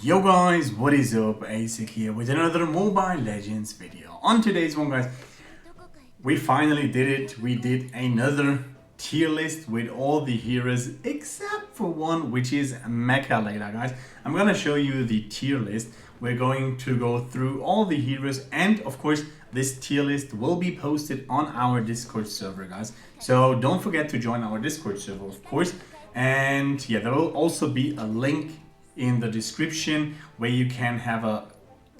Yo guys, what is up? Asik here with another Mobile Legends video. On today's one guys, we finally did it. We did another tier list with all the heroes except for one, which is Mecca Layla guys. I'm gonna show you the tier list. We're going to go through all the heroes, and of course this tier list will be posted on our Discord server guys. So don't forget to join our Discord server of course. And yeah, there will also be a link in the description where you can have a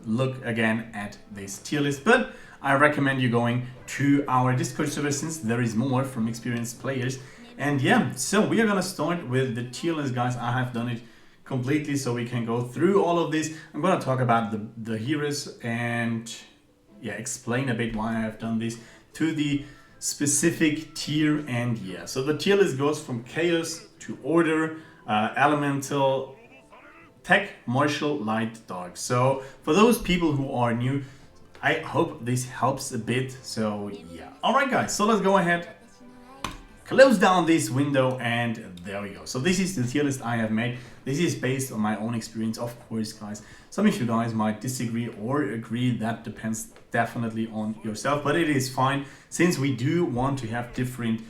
look again at this tier list, but I recommend you going to our Discord server since there is more from experienced players. And yeah, so we are gonna start with the tier list guys. I have done it completely so we can go through all of this. I'm gonna talk about the heroes and yeah, explain a bit why I have done this to the specific tier. And yeah, so the tier list goes from chaos to order, elemental, tech, martial, light, dark. So for those people who are new, I hope this helps a bit. So yeah, all right guys, so let's go ahead, close down this window, and there we go. So this is the tier list I have made. This is based on my own experience, of course guys. Some of you guys might disagree or agree, that depends definitely on yourself, but it is fine since we do want to have different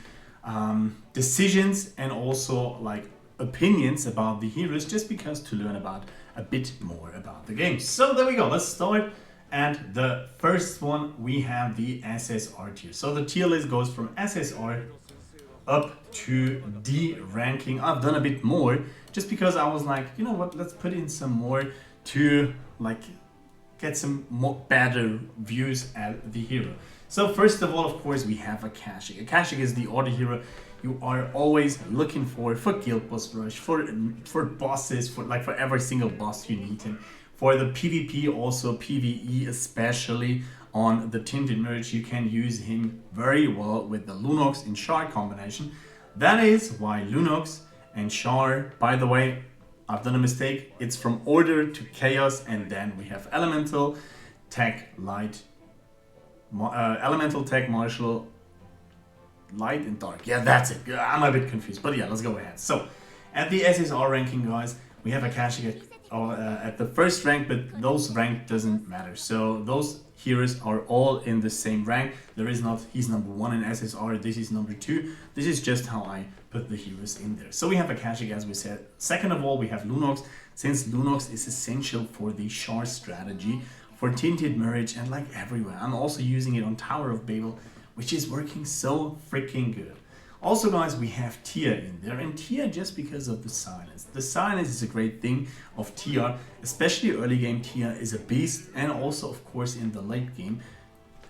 decisions and also like opinions about the heroes, just because to learn about a bit more about the game. So there we go, let's start. And the first one, we have the SSR tier. So the tier list goes from SSR up to D ranking. I've done a bit more just because I was like, you know what, let's put in some more to like get some more better views at the hero. So first of all, of course, we have Akashic. Akashic is the order hero you are always looking for guild boss rush, for bosses, for every single boss you need him. For the PvP, also PvE, especially on the tinted merge, you can use him very well with the Lunox and Char combination. That is why Lunox and Char, by the way, I've done a mistake. It's from order to chaos, and then we have elemental, tech, light, elemental, tech, martial, light and dark. Yeah, that's it. I'm a bit confused, but yeah, let's go ahead. So at the SSR ranking guys, we have Akashic at the first rank, but those rank doesn't matter. So those heroes are all in the same rank. There is not he's number 1 in SSR, this is number 2. This is just how I put the heroes in there. So we have Akashic, as we said. Second of all, we have Lunox, since Lunox is essential for the Char strategy, for tinted merge, and like everywhere. I'm also using it on Tower of Babel, which is working so freaking good. Also guys, we have Tia in there, and Tia just because of the silence. The silence is a great thing of Tia, especially early game. Tia is a beast, and also of course in the late game,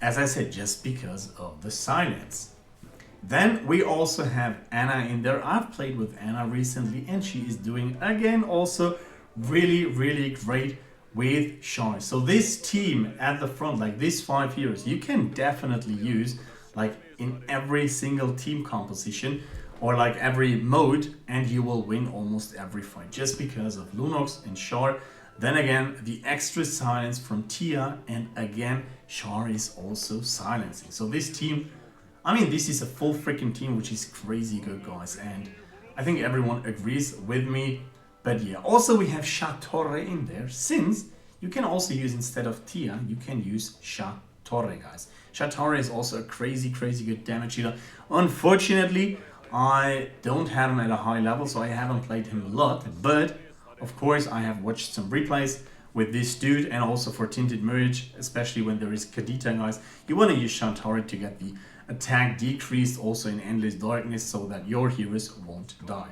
as I said, just because of the silence. Then we also have Anna in there. I've played with Anna recently, and she is doing again also really great with Char. So this team at the front, like these 5 heroes, you can definitely use like in every single team composition or like every mode, and you will win almost every fight just because of Lunox and Char. Then again, the extra silence from Tia, and again Char is also silencing. So this team, I mean, this is a full freaking team, which is crazy good guys, and I think everyone agrees with me. But yeah, also we have Torre in there, since you can also use, instead of Tia, you can use Torre guys. Torre is also a crazy good damage dealer. Unfortunately, I don't have him at a high level, so I haven't played him a lot, but of course I have watched some replays with this dude, and also for tinted merge, especially when there is Kadita guys, you want to use Torre to get the attack decreased also in endless darkness, so that your heroes won't die.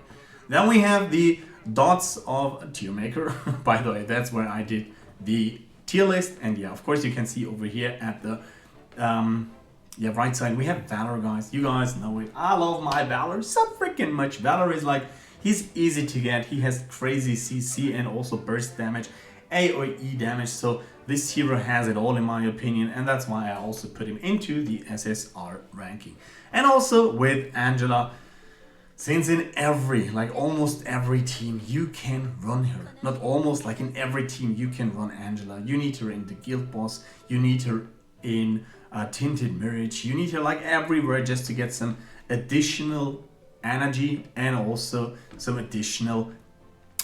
Then we have the dots of tier maker. By the way, that's where I did the tier list, and yeah, of course you can see over here at the right side we have Valor guys. You guys know it, I love my Valor so freaking much. Valor is like, he's easy to get, he has crazy CC and also burst damage, AoE damage, so this hero has it all in my opinion, and that's why I also put him into the SSR ranking. And also with Angela, since in almost every team you can run her. Not almost, like in every team you can run Angela. You need her in the guild boss, you need her in tinted marriage, you need her like everywhere, just to get some additional energy and also some additional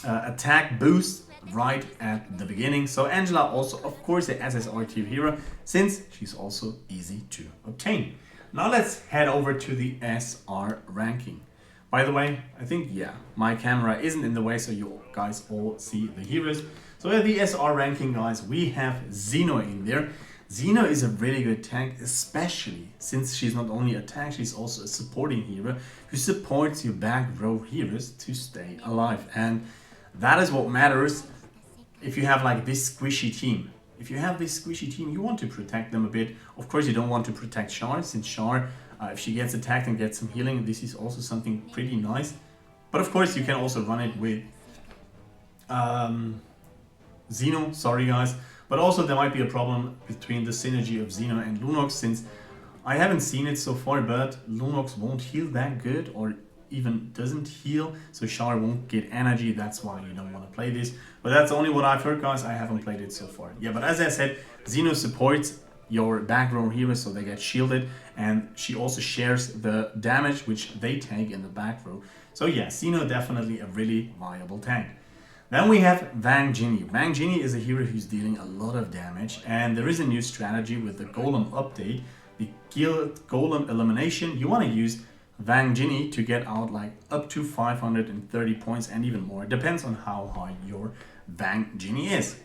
attack boost right at the beginning. So Angela also, of course, the SSR tier hero, since she's also easy to obtain. Now let's head over to the SR ranking. By the way, I think, yeah, my camera isn't in the way, so you guys all see the heroes. So at the SR ranking, guys, we have Xeno in there. Xeno is a really good tank, especially since she's not only a tank, she's also a supporting hero who supports your back row heroes to stay alive. And that is what matters if you have like this squishy team. If you have this squishy team, you want to protect them a bit. Of course, you don't want to protect Char, since Char, if she gets attacked and gets some healing, this is also something pretty nice. But of course, you can also run it with Xeno, sorry guys. But also there might be a problem between the synergy of Xeno and Lunox, since I haven't seen it so far, but Lunox won't heal that good, or even doesn't heal, so Char won't get energy. That's why you don't want to play this. But that's only what I've heard, guys. I haven't played it so far. Yeah, but as I said, Xeno supports your back row heroes, so they get shielded, and she also shares the damage which they take in the back row. So yeah, Xeno definitely a really viable tank. Then we have Wang Jinny. Wang Jinny is a hero who's dealing a lot of damage, and there is a new strategy with the Golem update, the Guild Golem elimination. You want to use Wang Jinny to get out like up to 530 points and even more. It depends on how high your Wang Jinny is.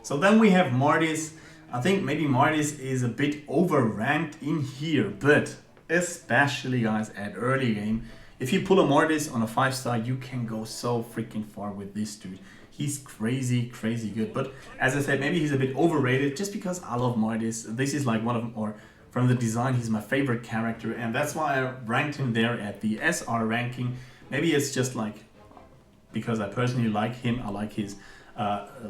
So then we have Martis. I think maybe Martis is a bit overranked in here, but especially guys at early game, if you pull a Martis on a 5-star, you can go so freaking far with this dude. He's crazy, crazy good. But as I said, maybe he's a bit overrated just because I love Martis. This is like one of them, or from the design, he's my favorite character, and that's why I ranked him there at the SR ranking. Maybe it's just like because I personally like him. I like his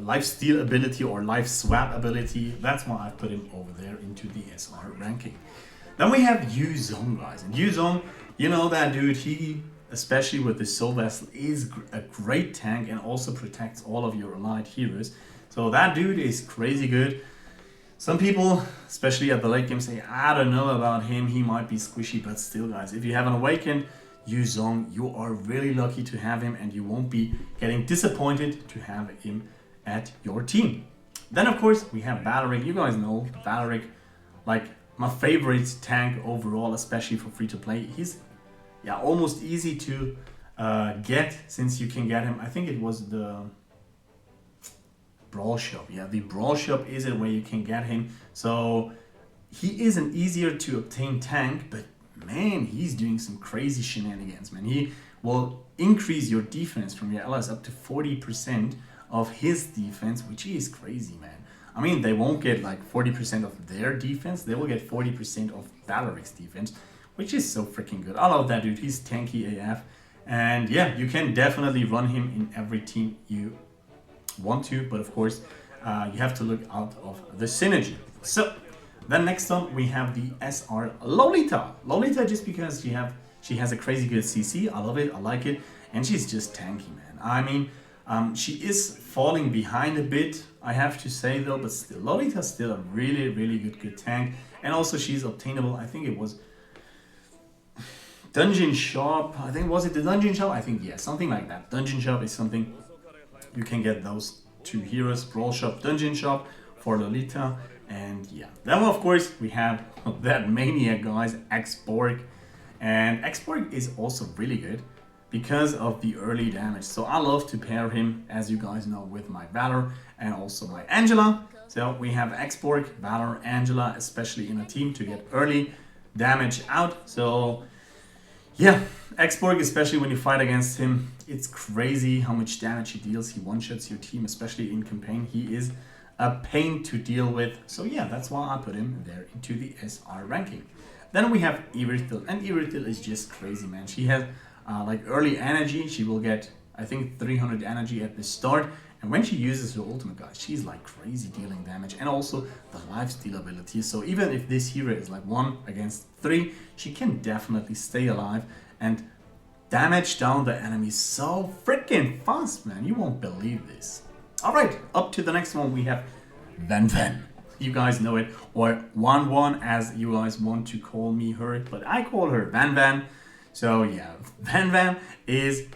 life steal ability or life swap ability. That's why I put him over there into the SR ranking. Then we have Yuzung, guys, and Yuzung, you know that dude, he, especially with the Soul Vessel, is a great tank and also protects all of your allied heroes. So that dude is crazy good. Some people, especially at the late game, say, I don't know about him, he might be squishy, but still guys, if you have an awakened Yuzong, you are really lucky to have him, and you won't be getting disappointed to have him at your team. Then of course we have Valor. You guys know Valor, like my favorite tank overall, especially for free to play. He's almost easy to get, since you can get him. I think it was the Brawl Shop. Yeah, the Brawl Shop is it where you can get him. So he is an easier to obtain tank, but man, he's doing some crazy shenanigans, man. He will increase your defense from your allies up to 40% of his defense, which is crazy, man. I mean, they won't get like 40% of their defense, they will get 40% of Valoric's defense, which is so freaking good. I love that dude, he's tanky AF. And yeah, you can definitely run him in every team you want to, but of course, you have to look out of the synergy. So, then next up, we have the SR Lolita. Lolita, just because she has a crazy good CC, I love it, I like it, and she's just tanky, man. I mean, she is falling behind a bit, I have to say though, but still, Lolita's still a really, really good tank, and also she's obtainable. I think it was Dungeon Shop. I think, was it the Dungeon Shop? I think, yeah, something like that. Dungeon Shop is something you can get those two heroes, Brawl Shop, Dungeon Shop for Lolita. And yeah, then of course we have that maniac, guys, X-Borg. And X-Borg is also really good because of the early damage. So I love to pair him, as you guys know, with my Valor and also my Angela. So we have X-Borg, Valor, Angela, especially in a team to get early damage out. So yeah, X-Borg, especially when you fight against him, it's crazy how much damage he deals. He one-shots your team, especially in campaign. He is a pain to deal with. So yeah, that's why I put him there into the SR ranking. Then we have Irithyll, and Irithyll is just crazy, man. She has like early energy. She will get, I think, 300 energy at the start, and when she uses her ultimate, guys, she's like crazy dealing damage, and also the lifesteal ability. So even if this hero is like 1 against 3, she can definitely stay alive and damage down the enemy so freaking fast, man. You won't believe this. Alright, up to the next one, we have Vanven. You guys know it, or Wanwan as you guys want to call me her, but I call her Vanven. So yeah, Vanven is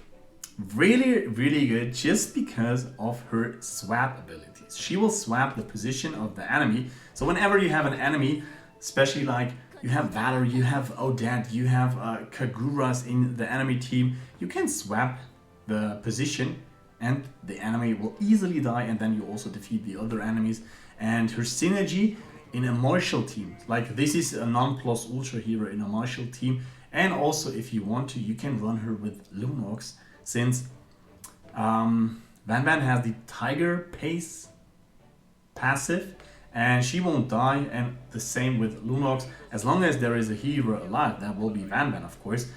really good just because of her swap abilities. She will swap the position of the enemy. So whenever you have an enemy, especially like you have Valor, you have Odette, you have Kaguras in the enemy team, you can swap the position and the enemy will easily die, and then you also defeat the other enemies. And her synergy in a martial team, like this is a non-plus ultra hero in a martial team. And also if you want to, you can run her with Lunox, since Vanven has the Tiger Pace passive and she won't die, and the same with Lunox. As long as there is a hero alive, that will be Vanven of course,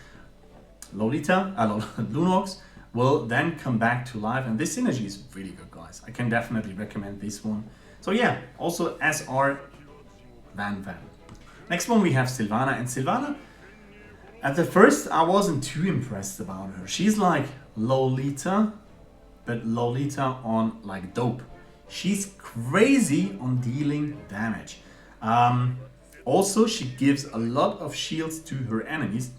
Lolita, Lunox will then come back to life, and this synergy is really good, guys. I can definitely recommend this one. So yeah, also SR Vanven. Next one we have Sylvana, and Sylvana, at the first I wasn't too impressed about her. She's like Lolita, but Lolita on like dope. She's crazy on dealing damage. Also, she gives a lot of shields to her enemies.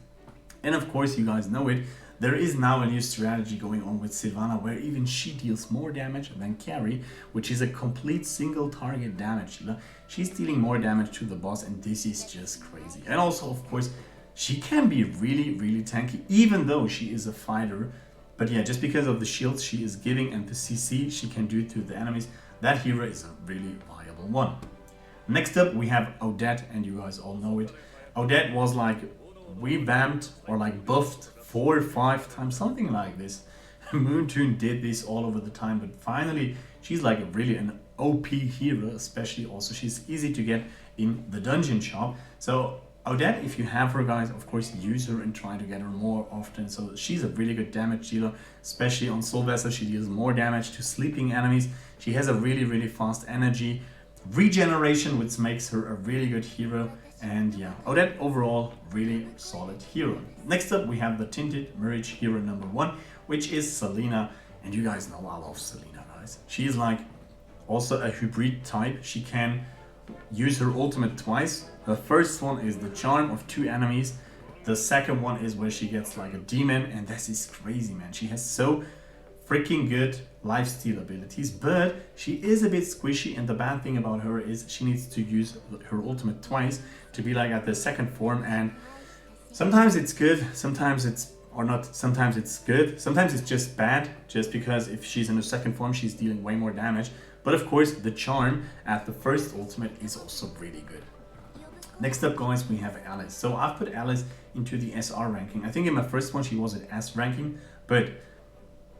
And of course, you guys know it, there is now a new strategy going on with Sylvana where even she deals more damage than Carrie, which is a complete single target damage dealer. She's dealing more damage to the boss, and this is just crazy. And also, of course, she can be really tanky, even though she is a fighter. But yeah, just because of the shields she is giving and the CC she can do to the enemies, that hero is a really viable one. Next up we have Odette, and you guys all know it. Odette was like revamped or like buffed 4 or 5 times, something like this. Moontoon did this all over the time, but finally she's like really an OP hero, especially also she's easy to get in the dungeon shop. So Odette, if you have her, guys, of course use her and try to get her more often. So she's a really good damage dealer, especially on Soul Vessel. She deals more damage to sleeping enemies. She has a really fast energy regeneration, which makes her a really good hero. And yeah, Odette overall really solid hero. Next up we have the Tinted Mirage hero number 1, which is Selena. And you guys know I love Selena, guys. She's like also a hybrid type. She can use her ultimate twice. The first one is the charm of 2 enemies. The second one is where she gets like a demon, and this is crazy, man. She has so freaking good lifesteal abilities, but she is a bit squishy, and the bad thing about her is she needs to use her ultimate twice to be like at the second form, and sometimes it's good, sometimes it's or not, sometimes it's good, sometimes it's just bad, just because if she's in the second form she's dealing way more damage. But of course the charm at the first ultimate is also really good. Next up, guys, we have Alice. So I've put Alice into the SR ranking. I think in my first one she was at S ranking, but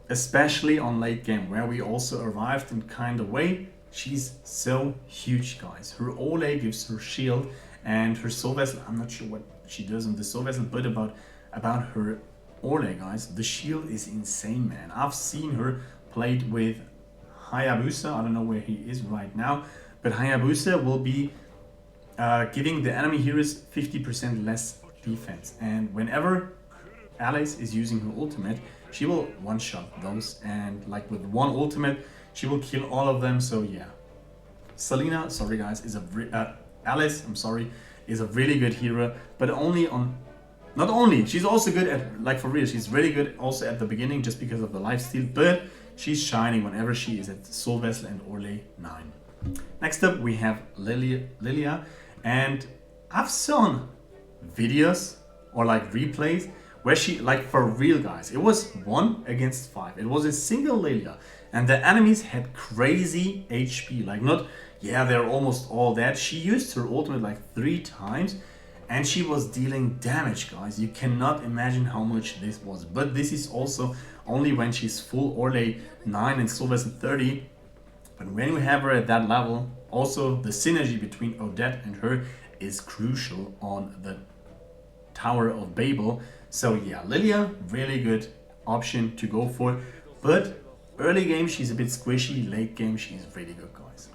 especially on late game where we also arrived in kind of way, she's so huge, guys. Her Ole gives her shield, and her Soul Vessel, I'm not sure what she does on the Soul Vessel, but about her Ole, guys, the shield is insane, man. I've seen her played with Hayabusa. I don't know where he is right now, but Hayabusa will be giving the enemy heroes 50% less defense, and whenever Alice is using her ultimate, she will one-shot those, and like with one ultimate she will kill all of them. So yeah, Selena, sorry guys, is a Alice, I'm sorry, is a really good hero, but not only she's also good at, like for real, she's really good also at the beginning just because of the lifesteal, but she's shining whenever she is at Soul Vessel and Orle 9. Next up we have Lilia, and I've seen videos or like replays where she, like for real, guys, it was 1 against 5. It was a single Lilia, and the enemies had crazy HP, like not, yeah, they're almost all dead. She used her ultimate like 3 times and she was dealing damage, guys. You cannot imagine how much this was, but this is also only when she's full Orle 9 and Soul Vessel 30. But when we have her at that level, also the synergy between Odette and her is crucial on the Tower of Babel. So yeah, Lilia, really good option to go for, but early game she's a bit squishy, late game she's really good, guys.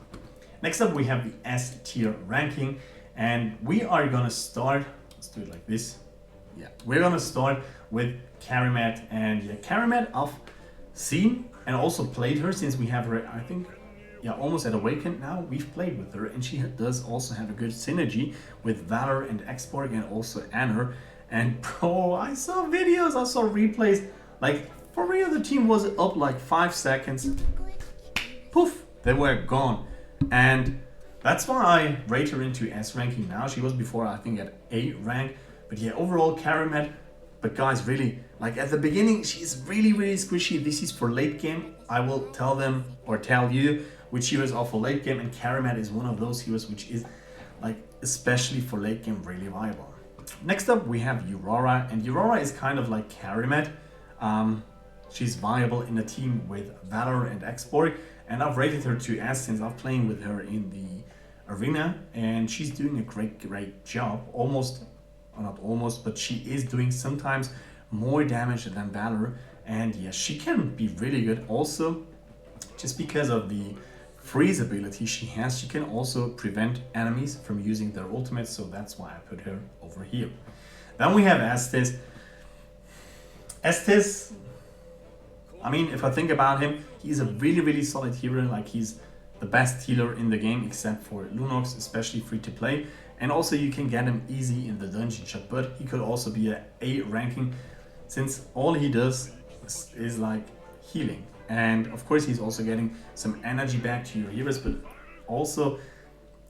Next up we have the S tier ranking, and we are gonna start, let's do it like this. Yeah, we're gonna start with Carrie, and yeah, Carrie I've seen and also played her since we have her, I think, yeah, almost at Awakened now. We've played with her, and she does also have a good synergy with Valor and Exborg and also Anner. And bro, I saw videos, I saw replays, like for real, the team was up like 5 seconds. Poof, they were gone. And that's why I rate her into S ranking now. She was before, I think, at A rank. But yeah, overall, Carrie. But guys, really, like at the beginning, she's really, really squishy. This is for late game. I will tell them or tell you which heroes are for late game. And Carrie is one of those heroes which is, like, especially for late game, really viable. Next up, we have Aurora. And Aurora is kind of like Carrie. She's viable in a team with Valor and Export. And I've rated her to S since I'm playing with her in the arena. And she's doing a great job. Almost, or not almost, but she is doing sometimes more damage than Valor. And yes, she can be really good. Also, just because of the freeze ability she has, she can also prevent enemies from using their ultimate. So that's why I put her over here. Then we have Estes. Estes, I mean, if I think about him, he's a really, really solid hero. Like, he's the best healer in the game, except for Lunox, especially free to play. And also you can get him easy in the dungeon shop, but he could also be a A ranking, since all he does is like healing. And of course he's also getting some energy back to your heroes, but also,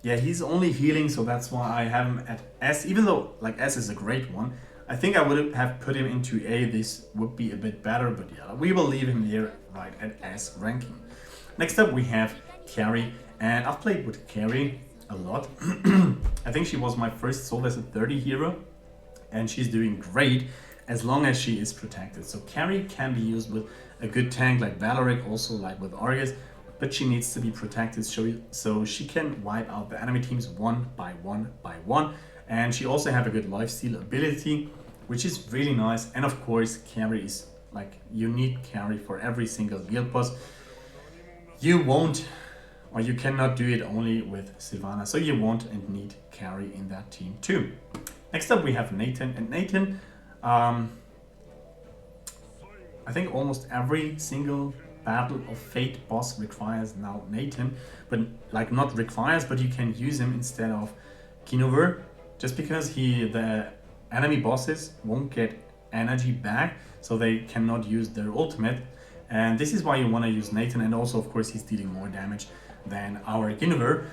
yeah, he's only healing, so that's why I have him at S. Even though like S is a great one, I think I would have put him into A. This would be a bit better, but yeah, we will leave him here right at S ranking. Next up we have Carrie, and I've played with Carrie a lot. I think she was my first Soul Vessel 30 hero, and she's doing great as long as she is protected. So Carrie can be used with a good tank like Valoric, also like with Argus, but she needs to be protected so she can wipe out the enemy teams one by one. And she also have a good lifesteal ability, which is really nice. And of course, Carrie is like, you need Carrie for every single guild boss. You won't, or you cannot do it only with Sylvana, so you want and need Carrie in that team too. Next up we have Nathan, and Nathan, I think almost every single Battle of Fate boss requires now Nathan, but like not requires, but you can use him instead of Guinover, just because the enemy bosses won't get energy back, so they cannot use their ultimate. And this is why you want to use Nathan, and also of course he's dealing more damage than our Guinover.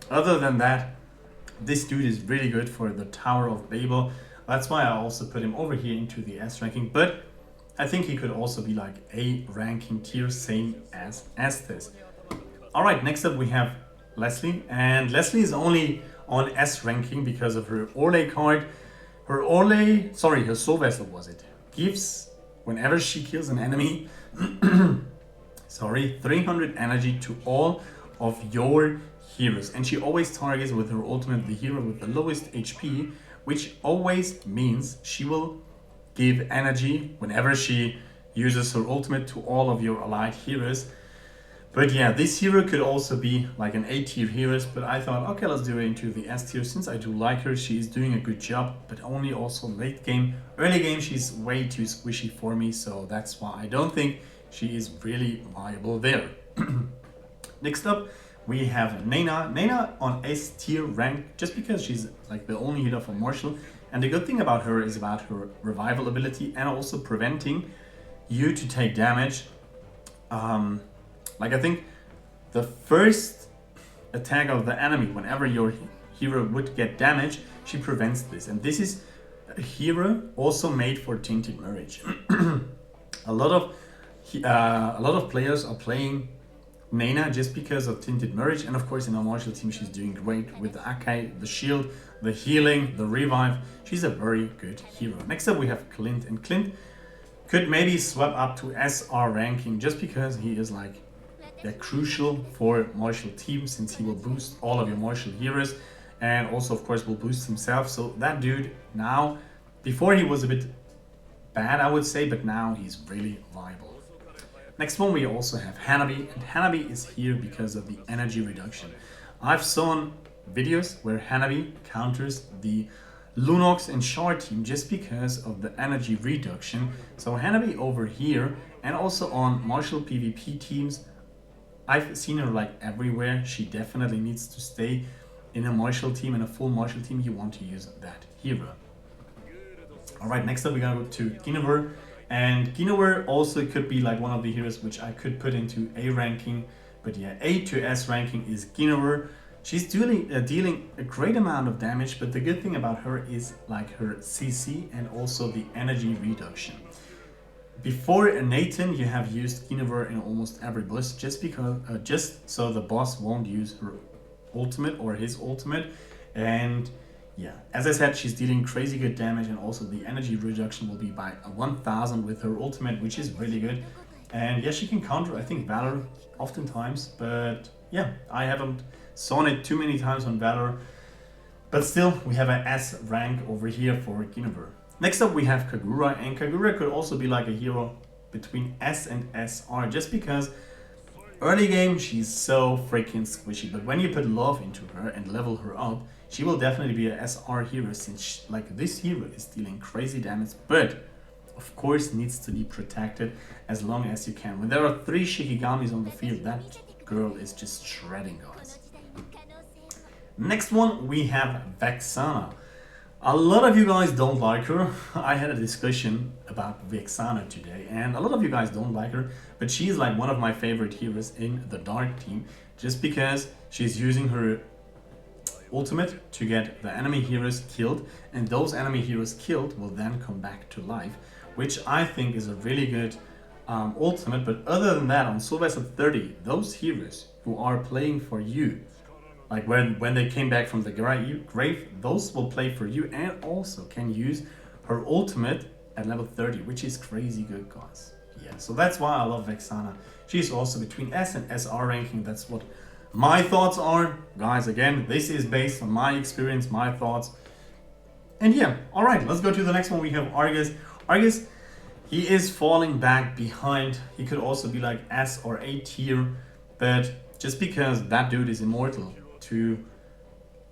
Other than that, this dude is really good for the Tower of Babel. That's why I also put him over here into the S ranking, but I think he could also be like A ranking tier, same as Estes. Alright, next up we have Leslie, and Leslie is only on S ranking because of her Orlay card. Her Soul Vessel was it, gives, whenever she kills an enemy, 300 energy to all of your heroes. And she always targets with her ultimate the hero with the lowest HP, which always means she will give energy whenever she uses her ultimate to all of your allied heroes. But yeah, this hero could also be like an A tier hero, but I thought, okay, let's do it into the S tier since I do like her. She is doing a good job, but only also late game. Early game, she's way too squishy for me, so that's why I don't think she is really viable there. Next up, we have Naina. Naina on S tier rank, just because she's like the only healer for Marshall. And the good thing about her is about her revival ability and also preventing you to take damage. Like I think the first attack of the enemy, whenever your hero would get damage, she prevents this. And this is a hero also made for Tainted Marriage. a lot of players are playing Naina just because of Tainted Marriage, and of course in our martial team she's doing great with the Akai, the shield, the healing, the revive. She's a very good hero. Next up we have Clint, and Clint could maybe swap up to SR ranking just because he is like crucial for martial team, since he will boost all of your martial heroes and also of course will boost himself. So that dude now, before he was a bit bad I would say, but now he's really viable. Next one we also have Hanabi, and Hanabi is here because of the energy reduction. I've seen videos where Hanabi counters the Lunox and Shard team just because of the energy reduction. So Hanabi over here, and also on martial PvP teams, I've seen her like everywhere. She definitely needs to stay in a martial team, in a full martial team. You want to use that hero. Alright, next up we're gonna go to Guinover. And Guinover also could be like one of the heroes which I could put into A ranking. But yeah, A to S ranking is Guinover. She's dealing a great amount of damage, but the good thing about her is like her CC and also the energy reduction. Before Nathan, you have used Guinover in almost every boss just so the boss won't use her ultimate or his ultimate. And yeah, as I said, she's dealing crazy good damage, and also the energy reduction will be by 1000 with her ultimate, which is really good. And yeah, she can counter, I think, Valor oftentimes, but yeah, I haven't seen it too many times on Valor. But still, we have an S rank over here for Guinover. Next up, we have Kagura, and Kagura could also be like a hero between S and SR, just because early game she's so freaking squishy, but when you put love into her and level her up, she will definitely be a SR hero, since like this hero is dealing crazy damage, but of course needs to be protected as long as you can. When there are 3 Shikigamis on the field, that girl is just shredding, guys. Next one, we have Vaxana. A lot of you guys don't like her. I had a discussion about Vaxana today, and a lot of you guys don't like her, but she's like one of my favorite heroes in the Dark team, just because she's using her ultimate to get the enemy heroes killed, and those enemy heroes killed will then come back to life, which I think is a really good ultimate. But other than that, on Soul Vessel 30, those heroes who are playing for you, like when they came back from the grave, those will play for you and also can use her ultimate at level 30, which is crazy good, guys. Yeah, so that's why I love Vaxana. She's also between S and SR ranking. That's what my thoughts are. Guys, again, this is based on my experience, my thoughts. And yeah, alright, let's go to the next one. We have Argus. Argus, he is falling back behind. He could also be like S or A tier, but just because that dude is immortal, to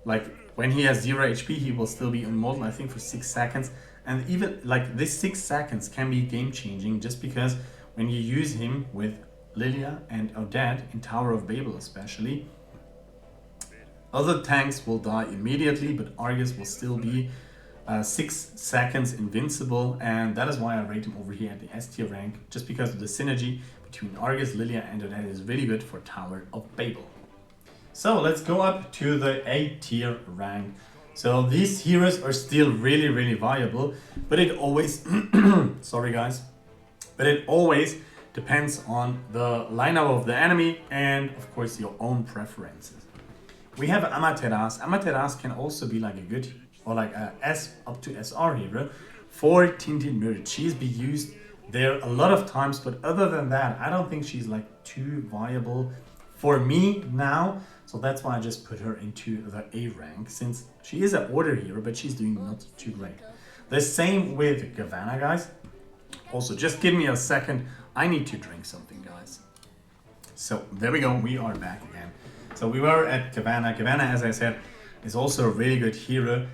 like when he has 0 HP, he will still be immortal, I think, for 6 seconds. And even like this 6 seconds can be game changing, just because when you use him with Lilia and Odette in Tower of Babel especially, other tanks will die immediately, but Argus will still be 6 seconds invincible, and that is why I rate him over here at the S tier rank, just because of the synergy between Argus, Lilia and Odette is really good for Tower of Babel. So let's go up to the A tier rank. So these heroes are still really viable, but it always sorry guys, but it always depends on the lineup of the enemy and of course your own preferences. We have Amaterasu. Amaterasu can also be like a good or like a S up to SR hero for Tinted Mirror. She's been used there a lot of times, but other than that, I don't think she's like too viable for me now. So that's why I just put her into the A rank, since she is an order hero, but she's doing not too great. The same with Gavanna, guys. Also, just give me a second. I need to drink something, guys. So there we go. We are back again. So we were at Gavanna. Gavanna, as I said, is also a really good hero.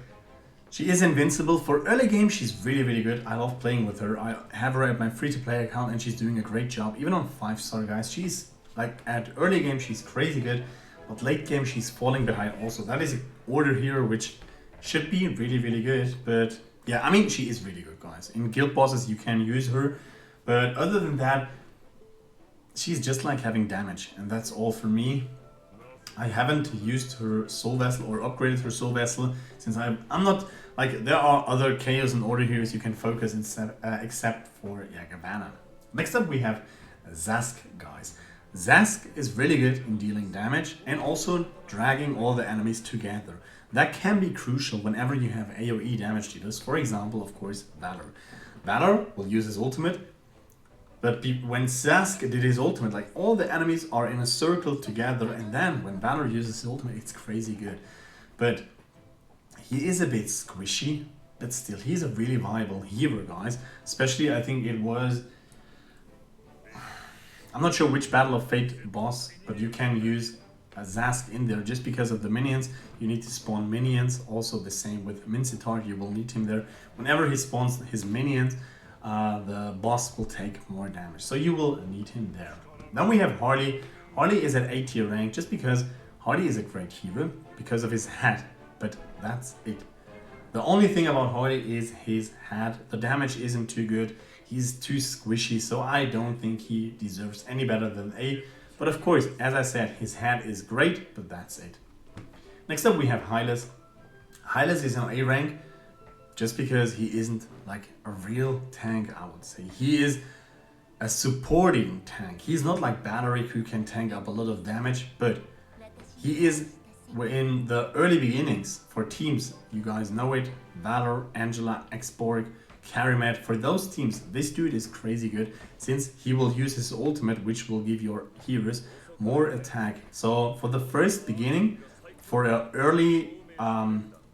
She is invincible. For early game, she's really good. I love playing with her. I have her at my free-to-play account, and she's doing a great job. Even on 5-star, guys. She's like at early game, she's crazy good. But late game, she's falling behind also. That is an order hero, which should be really good. But yeah, I mean, she is really good, guys. In guild bosses, you can use her. But other than that, she's just like having damage. And that's all for me. I haven't used her soul vessel or upgraded her soul vessel, since I'm not, like, there are other chaos and order heroes you can focus instead, except for Gavanna. Next up, we have Zask, guys. Zask is really good in dealing damage and also dragging all the enemies together. That can be crucial whenever you have AoE damage dealers. For example, of course, Valor. Valor will use his ultimate, but when Zask did his ultimate, like all the enemies are in a circle together, and then when Valor uses his ultimate, it's crazy good. But he is a bit squishy, but still, he's a really viable hero, guys. Especially, I think it was, I'm not sure which Battle of Fate boss, but you can use a Zask in there just because of the minions. You need to spawn minions. Also the same with Mincitar, you will need him there. Whenever he spawns his minions, the boss will take more damage. So you will need him there. Then we have Harley. Harley is at A tier rank just because Harley is a great hero because of his hat, but that's it. The only thing about Harley is his hat. The damage isn't too good. he's too squishy, so I don't think he deserves any better than A. But of course, as I said, his head is great, but that's it. Next up we have Hylas. Hylas is an A rank just because he isn't like a real tank, I would say. He is a supporting tank. He's not like Valor who can tank up a lot of damage, but he is in the early beginnings for teams. You guys know it. Valor, Angela, Xborg, Carrie. For those teams, this dude is crazy good since he will use his ultimate, which will give your heroes more attack. So for the first beginning, for an early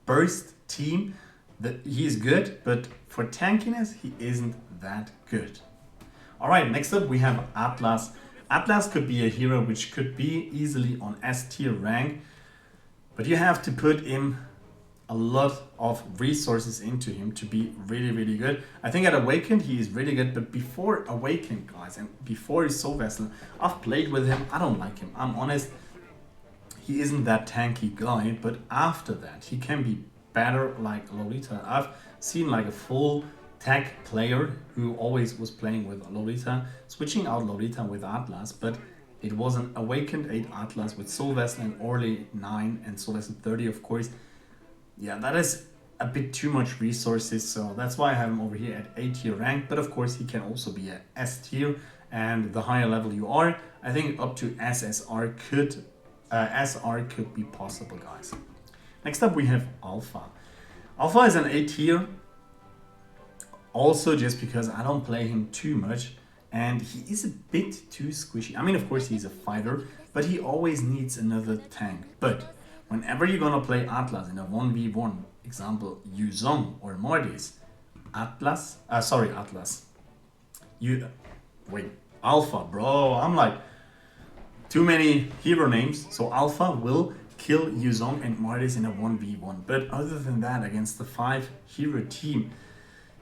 burst team, he's good, but for tankiness, he isn't that good. Alright, next up we have Atlas. Atlas could be a hero which could be easily on S tier rank, but you have to put him a lot of resources into him to be really, really good. I think at Awakened he is really good, but before Awakened, guys, and before his Soul Vessel, I've played with him, I don't like him. I'm honest, he isn't that tanky guy, but after that he can be better like Lolita. I've seen like a full tech player who always was playing with Lolita, switching out Lolita with Atlas, but it was an Awakened 8 Atlas with Soul Vessel and Orly 9 and Soul Vessel 30, of course. Yeah, that is a bit too much resources, so that's why I have him over here at A tier rank, but of course he can also be a S tier, and the higher level you are, I think up to SR could be possible, guys. Next up we have Alpha. Alpha is an A tier, also just because I don't play him too much, and he is a bit too squishy. I mean, of course he's a fighter, but he always needs another tank. But whenever you're gonna play Atlas in a 1v1, example Yuzung or Mortis, Alpha, bro, I'm like, too many hero names, so Alpha will kill Yuzong and Mortis in a 1v1. But other than that, against the 5 hero team,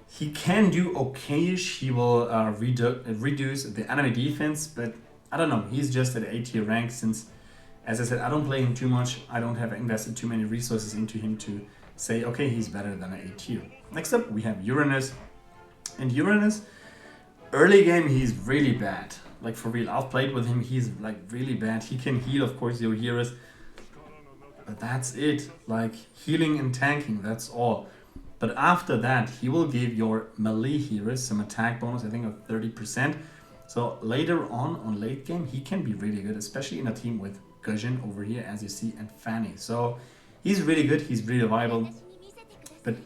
he can do okayish. He will reduce the enemy defense, but I don't know, he's just at A tier rank since, as I said, I don't play him too much. I don't have invested too many resources into him to say, okay, he's better than an A tier. Next up, we have Uranus. And Uranus, early game, he's really bad. Like, for real, I've played with him, he's like really bad. He can heal, of course, your heroes, but that's it. Like, healing and tanking, that's all. But after that, he will give your melee heroes some attack bonus, I think of 30%. So later on late game, he can be really good, especially in a team with Goshen over here, as you see, and Fanny. So he's really good, he's really viable, but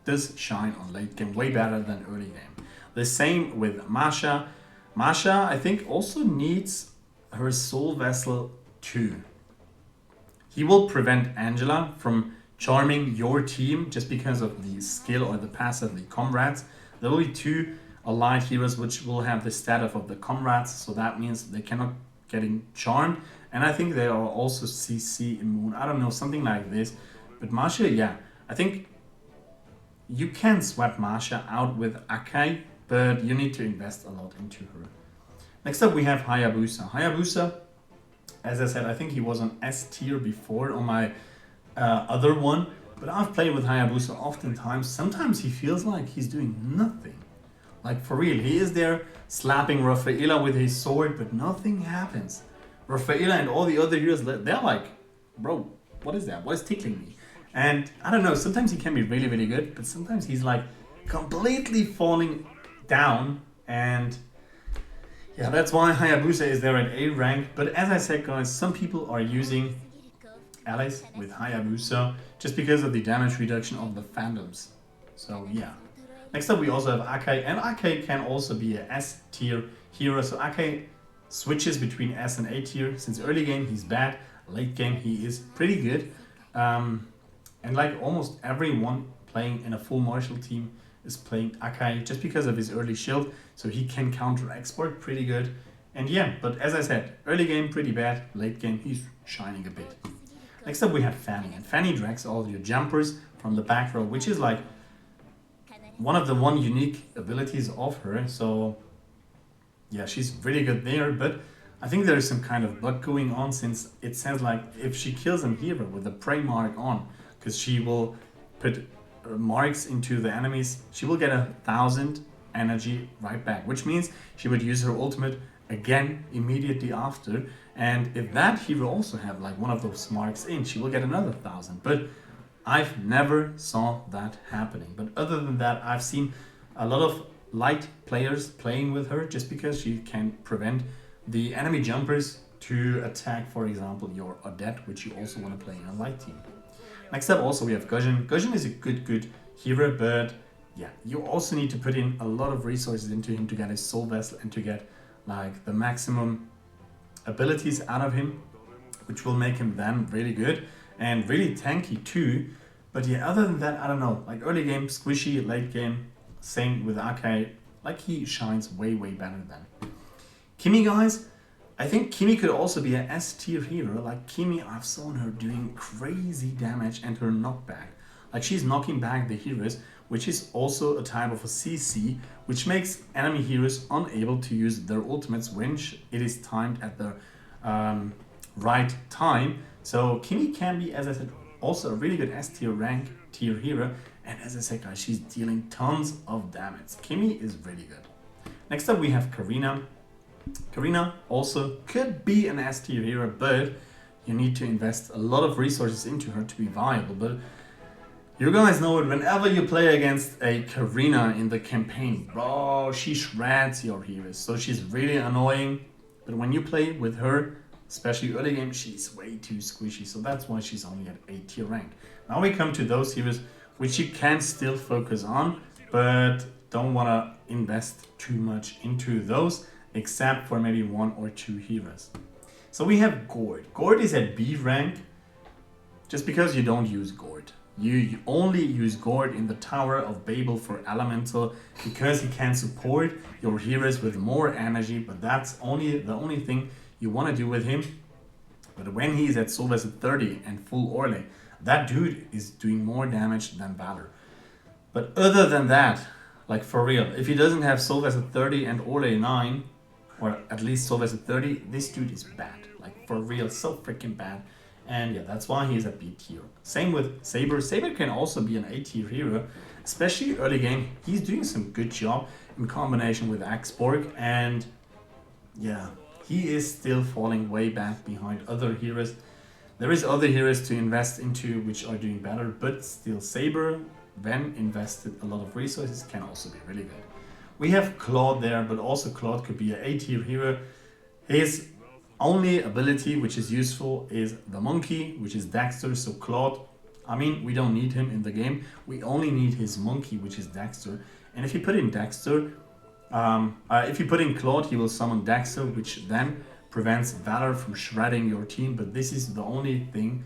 does shine on late game way better than early game. The same with Masha. Masha, I think, also needs her Soul Vessel too. He will prevent Angela from charming your team just because of the skill or the passive, the comrades. There will be 2 allied heroes which will have the status of the comrades, so that means they cannot getting charmed, and I think they are also CC immune. I don't know, something like this. But Masha, yeah, I think you can swap Masha out with Akai, but you need to invest a lot into her. Next up we have Hayabusa. Hayabusa, as I said, I think he was on S tier before on my other one, but I've played with Hayabusa oftentimes. Sometimes he feels like he's doing nothing. Like, for real, he is there slapping Rafaela with his sword, but nothing happens. Rafaela and all the other heroes, they're like, bro, what is that? What is tickling me? And I don't know, sometimes he can be really, really good, but sometimes he's like completely falling down, and yeah, that's why Hayabusa is there at A rank. But as I said, guys, some people are using allies with Hayabusa just because of the damage reduction of the phantoms. So yeah. Next up we also have Akai, and Akai can also be a S tier hero. So Akai switches between S and A tier. Since early game he's bad, late game he is pretty good. And like almost everyone playing in a full martial team is playing Akai just because of his early shield. So he can counter export pretty good. And yeah, but as I said, early game pretty bad, late game he's shining a bit. Next up we have Fanny, and Fanny drags all your jumpers from the back row, which is like one of the unique abilities of her. So yeah, she's really good there, but I think there's some kind of bug going on, since it says like if she kills a hero with a prey mark on, because she will put marks into the enemies, she will get 1,000 energy right back, which means she would use her ultimate again immediately after. And if that hero also have like one of those marks in, she will get another 1,000. But I've never saw that happening. But other than that, I've seen a lot of light players playing with her just because she can prevent the enemy jumpers to attack, for example, your Odette, which you also want to play in a light team. Next up also we have Goshen. Goshen is a good hero, but yeah, you also need to put in a lot of resources into him to get his soul vessel and to get like the maximum abilities out of him, which will make him then really good and really tanky too. But yeah, other than that, I don't know, like early game squishy, late game same with Akai, like he shines way better than Kimi. Guys, I think Kimi could also be an S tier hero. Like Kimi, I've seen her doing crazy damage and her knockback, like she's knocking back the heroes, which is also a type of a CC, which makes enemy heroes unable to use their ultimates when it is timed at the right time. So Kimi can be, as I said, also a really good S tier rank tier hero. And as I said, guys, she's dealing tons of damage. Kimi is really good. Next up we have Karina. Karina also could be an S tier hero, but you need to invest a lot of resources into her to be viable. But you guys know it, whenever you play against a Karina in the campaign, bro, she shreds your heroes. So she's really annoying. But when you play with her, especially early game, she's way too squishy. So that's why she's only at A tier rank. Now we come to those heroes which you can still focus on, but don't want to invest too much into those, except for maybe 1 or 2 heroes. So we have Gord. Gord is at B rank, just because you don't use Gord. You only use Gord in the Tower of Babel for Elemental, because he can support your heroes with more energy, but that's the only thing you want to do with him. But when he's at Soul Vessel 30 and full Orle, that dude is doing more damage than Valor. But other than that, like for real, if he doesn't have Soul Vessel 30 and Orle 9, or at least Soul Vessel 30, this dude is bad. Like for real, so freaking bad. And yeah, that's why he's a B tier. Same with Saber. Saber can also be an A tier hero, especially early game. He's doing some good job in combination with Axborg, and yeah, he is still falling way back behind other heroes. There is other heroes to invest into which are doing better, but still Saber, when invested a lot of resources, can also be really good. We have Claude there, but also Claude could be an A tier hero. His only ability which is useful is the monkey, which is Dexter. So Claude, I mean, we don't need him in the game. We only need his monkey, which is Dexter. And if you put in Dexter, if you put in Claude, he will summon Dexter, which then prevents Valor from shredding your team. But this is the only thing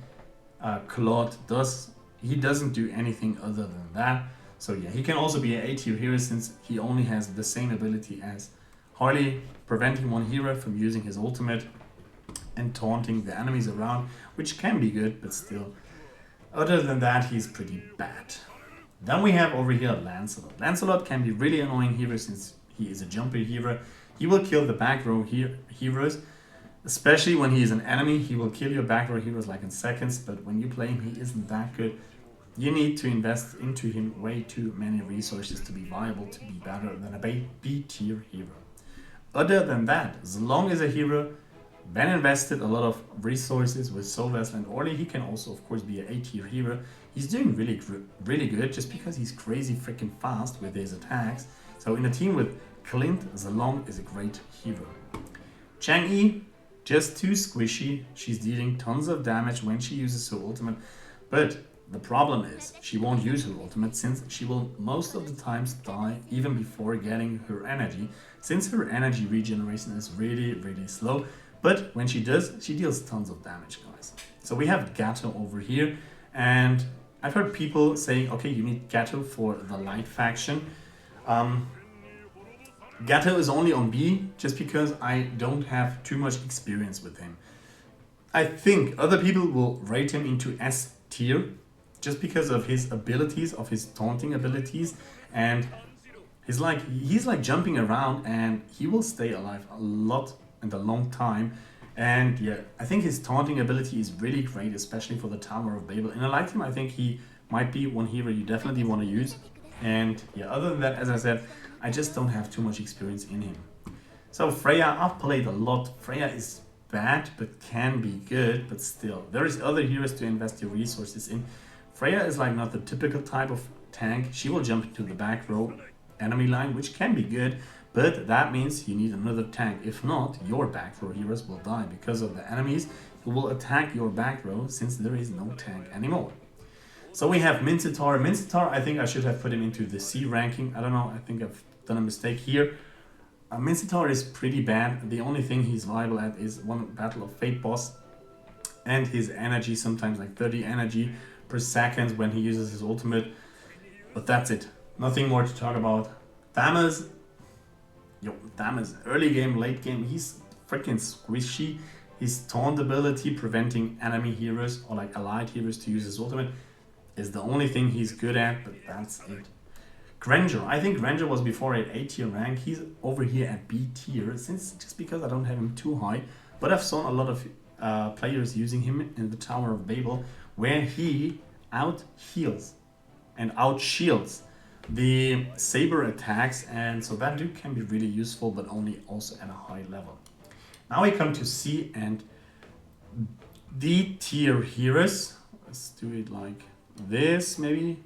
Claude does. He doesn't do anything other than that. So yeah, he can also be an A tier hero since he only has the same ability as Harley, preventing one hero from using his ultimate and taunting the enemies around, which can be good, but still. Other than that, he's pretty bad. Then we have over here Lancelot. Lancelot can be really annoying hero since he is a jumper hero. He will kill the back row heroes, especially when he is an enemy. He will kill your back row heroes like in seconds, but when you play him, he isn't that good. You need to invest into him way too many resources to be viable, to be better than a B tier hero. Other than that, as long as a hero, when invested a lot of resources with Soul Vessel and Orly, he can also of course be an A tier hero. He's doing really good just because he's crazy freaking fast with his attacks. So in a team with Clint, Zalong is a great hero. Chang'e, just too squishy. She's dealing tons of damage when she uses her ultimate, but the problem is she won't use her ultimate since she will most of the times die even before getting her energy, since her energy regeneration is really slow. But when she does, she deals tons of damage, guys. So we have Gato over here, and I've heard people saying, okay, you need Gato for the light faction. Gato is only on B just because I don't have too much experience with him. I think other people will rate him into S tier just because of his abilities, of his taunting abilities, and he's like jumping around and he will stay alive a lot and a long time. And yeah, I think his taunting ability is really great, especially for the Tower of Babel. In a light team, I think he might be one hero you definitely want to use. And yeah, other than that, as I said, I just don't have too much experience in him. So Freya, I've played a lot. Freya is bad, but can be good, but still. There is other heroes to invest your resources in. Freya is like not the typical type of tank. She will jump into the back row enemy line, which can be good, but that means you need another tank. If not, your back row heroes will die because of the enemies who will attack your back row since there is no tank anymore. So we have Mincetar. Mincetar, I think I should have put him into the C ranking. I don't know, I think I've done a mistake here. Mincetar is pretty bad. The only thing he's viable at is one Battle of Fate boss, and his energy, sometimes like 30 energy per second when he uses his ultimate. But that's it. Nothing more to talk about. Thamas, early game, late game, he's freaking squishy. His taunt ability, preventing enemy heroes or like allied heroes to use his ultimate, is the only thing he's good at, but that's it. Granger, I think Granger was before at A tier rank. He's over here at B tier, just because I don't have him too high. But I've seen a lot of players using him in the Tower of Babel, where he out heals and out shields the saber attacks, and so that dude can be really useful, but only also at a high level. Now we come to C and D tier heroes. Let's do it like this, maybe.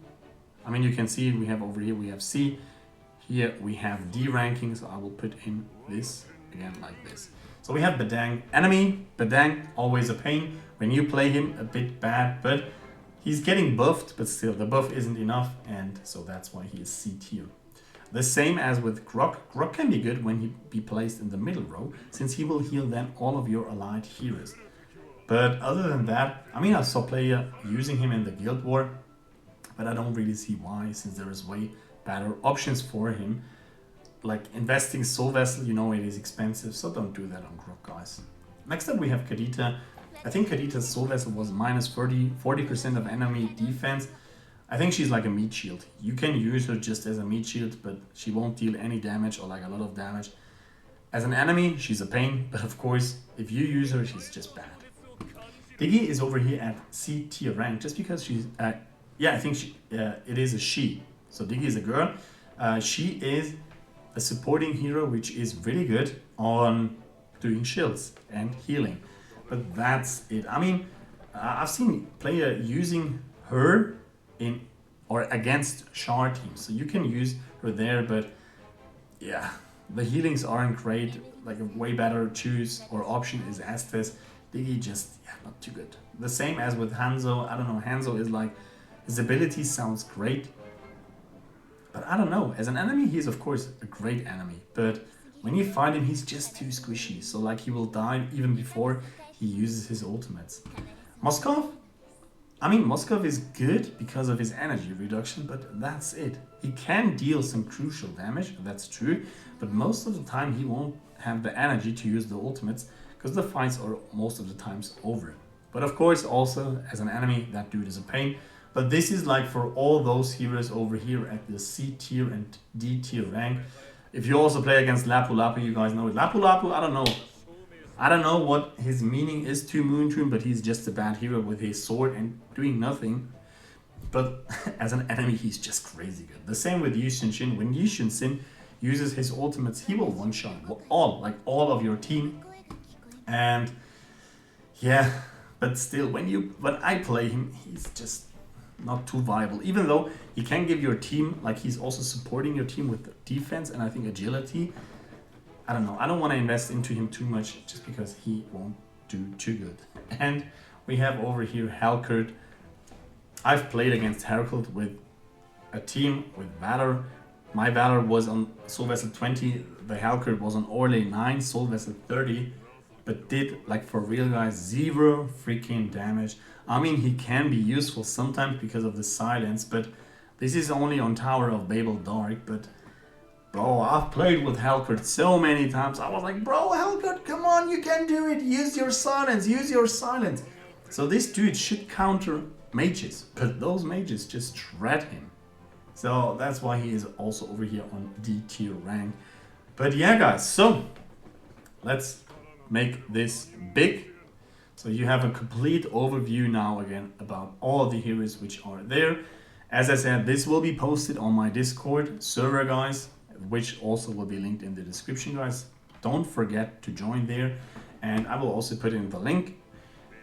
I mean, you can see we have over here, we have C. Here we have D ranking, so I will put in this again like this. So we have Bedang. Enemy, Bedang, always a pain. When you play him, a bit bad, but he's getting buffed, but still the buff isn't enough, and so that's why he is C tier. The same as with Grok. Grok can be good when he be placed in the middle row, since he will heal then all of your allied heroes. But other than that, I mean, I saw player using him in the Guild War, but I don't really see why, since there is way better options for him. Like investing Soul Vessel, you know it is expensive, so don't do that on Grok, guys. Next up we have Kadita. I think Kadita's Soul Vessel was minus 40% of enemy defense. I think she's like a meat shield. You can use her just as a meat shield, but she won't deal any damage or like a lot of damage. As an enemy, she's a pain, but of course, if you use her, she's just bad. Diggy is over here at C tier rank, just because she's, yeah, I think it is a she. So Diggy is a girl. She is a supporting hero, which is really good on doing shields and healing. But that's it. I mean, I've seen player using her in or against Char teams, so you can use her there, but yeah, the healings aren't great. Like a way better choose or option is Estes. Diggy just, yeah, not too good. The same as with Hanzo. I don't know, Hanzo is like, his ability sounds great, but I don't know. As an enemy, he's of course a great enemy, but when you fight him, he's just too squishy. So like he will die even before he uses his ultimates. Moskov? I mean, Moskov is good because of his energy reduction, but that's it. He can deal some crucial damage, that's true, but most of the time he won't have the energy to use the ultimates because the fights are most of the times over. But of course, also as an enemy, that dude is a pain. But this is like for all those heroes over here at the C tier and D tier rank. If you also play against Lapu Lapu, you guys know it. Lapu Lapu, I don't know what his meaning is to Moontoon, but he's just a bad hero with his sword and doing nothing. But as an enemy, he's just crazy good. The same with Yu Xin. When Yu Xin uses his ultimates, he will one-shot all of your team. And yeah, but still, when I play him, he's just not too viable. Even though he can give your team, like he's also supporting your team with defense and I think agility. I don't know. I don't want to invest into him too much just because he won't do too good. And we have over here Halkerd. I've played against Halkerd with a team with Valor. My Valor was on Soul Vessel 20. The Halkerd was on Orley 9, Soul Vessel 30. But did, like for real guys, 0 freaking damage. I mean, he can be useful sometimes because of the silence, but this is only on Tower of Babel Dark. But bro, I've played with Halkerd so many times. I was like, bro, Halkerd, come on, you can do it. Use your silence, use your silence. So this dude should counter mages, but those mages just shred him. So that's why he is also over here on D tier rank. But yeah, guys, so let's make this big. So you have a complete overview now again about all the heroes which are there. As I said, this will be posted on my Discord server, guys. which also will be linked in the description, guys. Don't forget to join there, and I will also put in the link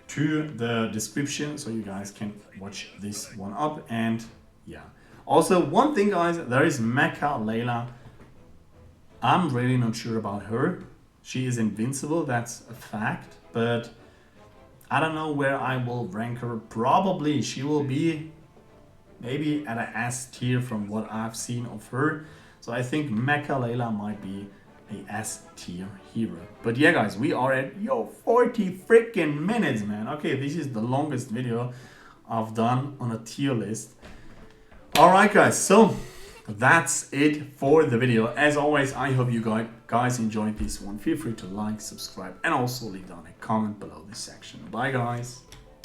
to the description so you guys can watch this one up. And yeah, also one thing, guys, there is Mecca Layla. I'm really not sure about her. She is invincible, that's a fact, but I don't know where I will rank her. Probably she will be maybe at an S tier from what I've seen of her. So I think Mecca Layla might be a S tier hero. But yeah, guys, we are at 40 freaking minutes, man. Okay, this is the longest video I've done on a tier list. Alright, guys, so that's it for the video. As always, I hope you guys enjoyed this one. Feel free to like, subscribe, and also leave down a comment below this section. Bye, guys.